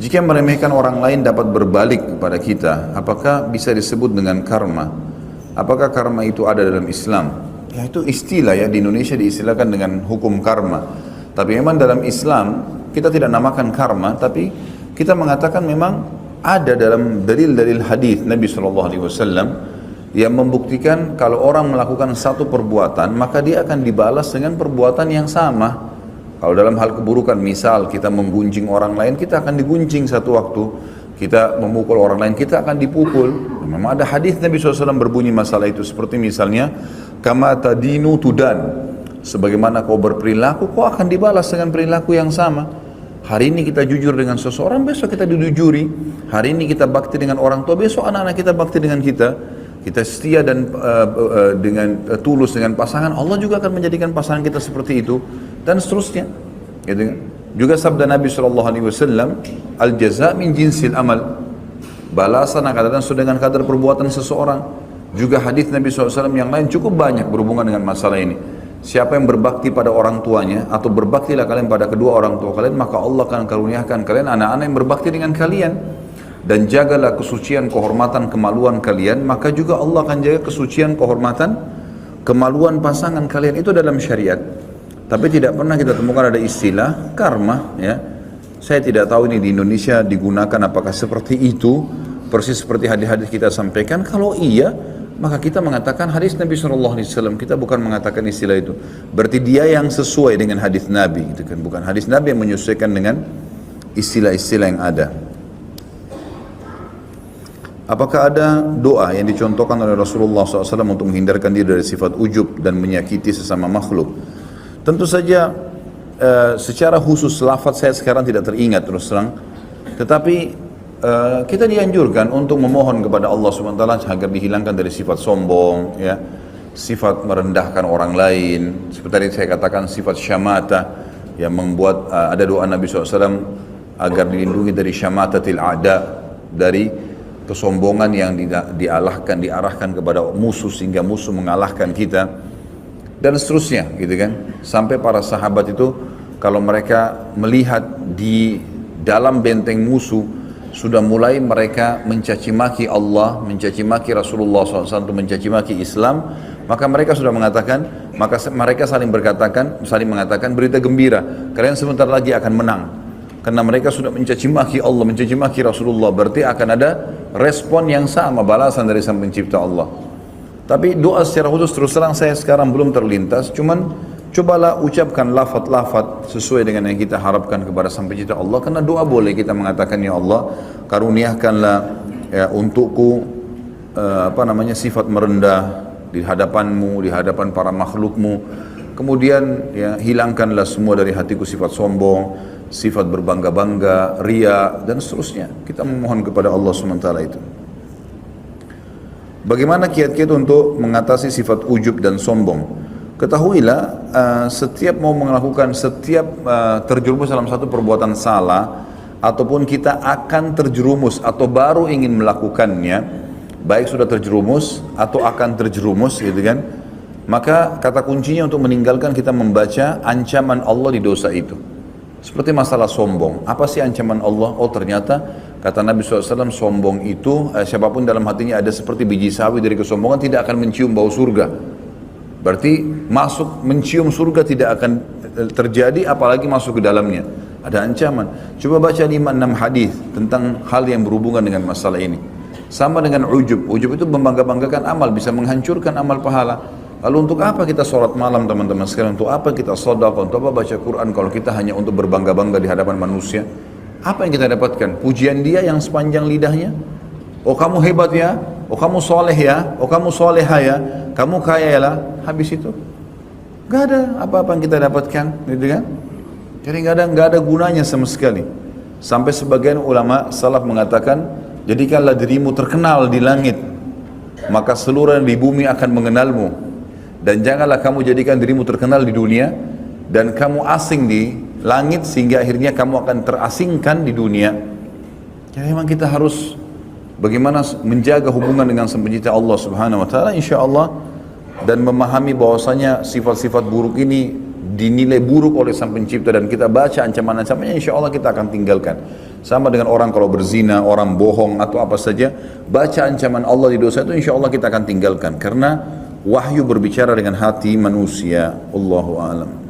Jika meremehkan orang lain dapat berbalik kepada kita, apakah bisa disebut dengan karma? Apakah karma itu ada dalam Islam? Ya, itu istilah ya, di Indonesia diistilahkan dengan hukum karma. Tapi memang dalam Islam kita tidak namakan karma, tapi kita mengatakan memang ada dalam dalil-dalil hadis Nabi SAW yang membuktikan kalau orang melakukan satu perbuatan maka dia akan dibalas dengan perbuatan yang sama. Kalau dalam hal keburukan, misal kita menggunjing orang lain, kita akan digunjing satu waktu. Kita memukul orang lain, kita akan dipukul. Memang ada hadis Nabi SAW berbunyi masalah itu. Seperti misalnya, kama tadinu tudan. Sebagaimana kau berperilaku, kau akan dibalas dengan perilaku yang sama. Hari ini kita jujur dengan seseorang, besok kita dijujuri. Hari ini kita bakti dengan orang tua, besok anak-anak kita bakti dengan kita. Kita setia dan dengan tulus dengan pasangan, Allah juga akan menjadikan pasangan kita seperti itu, dan seterusnya. Gitu kan? Juga sabda Nabi SAW, al-jaza min jinsil amal, balasan akan datang sesuai dengan kadar perbuatan seseorang. Juga hadis Nabi SAW yang lain cukup banyak berhubungan dengan masalah ini. Siapa yang berbakti pada orang tuanya, atau berbaktilah kalian pada kedua orang tua kalian, maka Allah akan karuniakan kalian anak-anak yang berbakti dengan kalian. Dan jagalah kesucian, kehormatan, kemaluan kalian, maka juga Allah akan jaga kesucian, kehormatan, kemaluan pasangan kalian. Itu dalam syariat. Tapi tidak pernah kita temukan ada istilah karma, ya. Saya tidak tahu ini di Indonesia digunakan apakah seperti itu, persis seperti hadis-hadis kita sampaikan. Kalau iya, maka kita mengatakan hadis Nabi SAW, kita bukan mengatakan istilah itu. Berarti dia yang sesuai dengan hadis Nabi, gitu kan? Bukan hadis Nabi yang menyesuaikan dengan istilah-istilah yang ada. Apakah ada doa yang dicontohkan oleh Rasulullah SAW untuk menghindarkan diri dari sifat ujub dan menyakiti sesama makhluk? Tentu saja secara khusus lafaz saya sekarang tidak teringat terus terang. Tetapi kita dianjurkan untuk memohon kepada Allah SWT agar dihilangkan dari sifat sombong, ya, sifat merendahkan orang lain. Seperti tadi saya katakan sifat syamata yang membuat ada doa Nabi SAW agar dilindungi dari syamatatil a'da, dari kesombongan yang diarahkan kepada musuh sehingga musuh mengalahkan kita, dan seterusnya, gitu kan. Sampai para sahabat itu kalau mereka melihat di dalam benteng musuh sudah mulai mereka mencaci maki Allah, mencaci maki Rasulullah SAW, mencaci maki Islam, maka mereka sudah mengatakan, maka mereka saling mengatakan berita gembira, kalian sebentar lagi akan menang. Karena mereka sudah mencaci maki Allah, mencaci maki Rasulullah, berarti akan ada respon yang sama, balasan dari Sang Pencipta Allah. Tapi doa secara khusus terus terang saya sekarang belum terlintas, cuman cobalah ucapkan lafaz-lafaz sesuai dengan yang kita harapkan kepada Sang Pencipta Allah. Karena doa boleh kita mengatakan, ya Allah, karuniakanlah ya, untukku sifat merendah di hadapanmu, di hadapan para makhlukmu. Kemudian ya, hilangkanlah semua dari hatiku sifat sombong, sifat berbangga-bangga, ria, dan seterusnya. Kita memohon kepada Allah SWT itu. Bagaimana kiat-kiat untuk mengatasi sifat ujub dan sombong? Ketahuilah, setiap terjerumus dalam satu perbuatan salah, ataupun kita akan terjerumus atau baru ingin melakukannya, baik sudah terjerumus atau akan terjerumus, gitu kan, maka kata kuncinya untuk meninggalkan, kita membaca ancaman Allah di dosa itu. Seperti masalah sombong, apa sih ancaman Allah? Oh ternyata kata Nabi SAW, sombong itu siapapun dalam hatinya ada seperti biji sawi dari kesombongan tidak akan mencium bau surga. Berarti mencium surga tidak akan terjadi, apalagi masuk ke dalamnya. Ada ancaman. Coba baca 5-6 hadis tentang hal yang berhubungan dengan masalah ini. Sama dengan ujub. Ujub itu membangga-banggakan amal, bisa menghancurkan amal pahala. Lalu untuk apa kita sholat malam teman-teman sekalian? Untuk apa kita sedekah? Untuk apa baca Quran kalau kita hanya untuk berbangga-bangga di hadapan manusia? Apa yang kita dapatkan? Pujian dia yang sepanjang lidahnya? Oh kamu hebat ya? Oh kamu soleh ya? Oh kamu soleha ya? Kamu kaya ya? Habis itu gak ada apa-apa yang kita dapatkan, gitu kan? Jadi gak ada gunanya sama sekali. Sampai sebagian ulama salaf mengatakan, jadikanlah dirimu terkenal di langit, maka seluruh di bumi akan mengenalmu. Dan janganlah kamu jadikan dirimu terkenal di dunia dan kamu asing di langit, sehingga akhirnya kamu akan terasingkan di dunia. Jadi memang kita harus bagaimana menjaga hubungan dengan Sang Pencipta Allah Subhanahu wa taala, insyaallah, dan memahami bahwasanya sifat-sifat buruk ini dinilai buruk oleh sang pencipta dan kita baca ancaman-ancamannya, insya Allah kita akan tinggalkan. Sama dengan orang kalau berzina, orang bohong atau apa saja, baca ancaman Allah di dosa itu insya Allah kita akan tinggalkan. Karena wahyu berbicara dengan hati manusia. Allahu a'lam.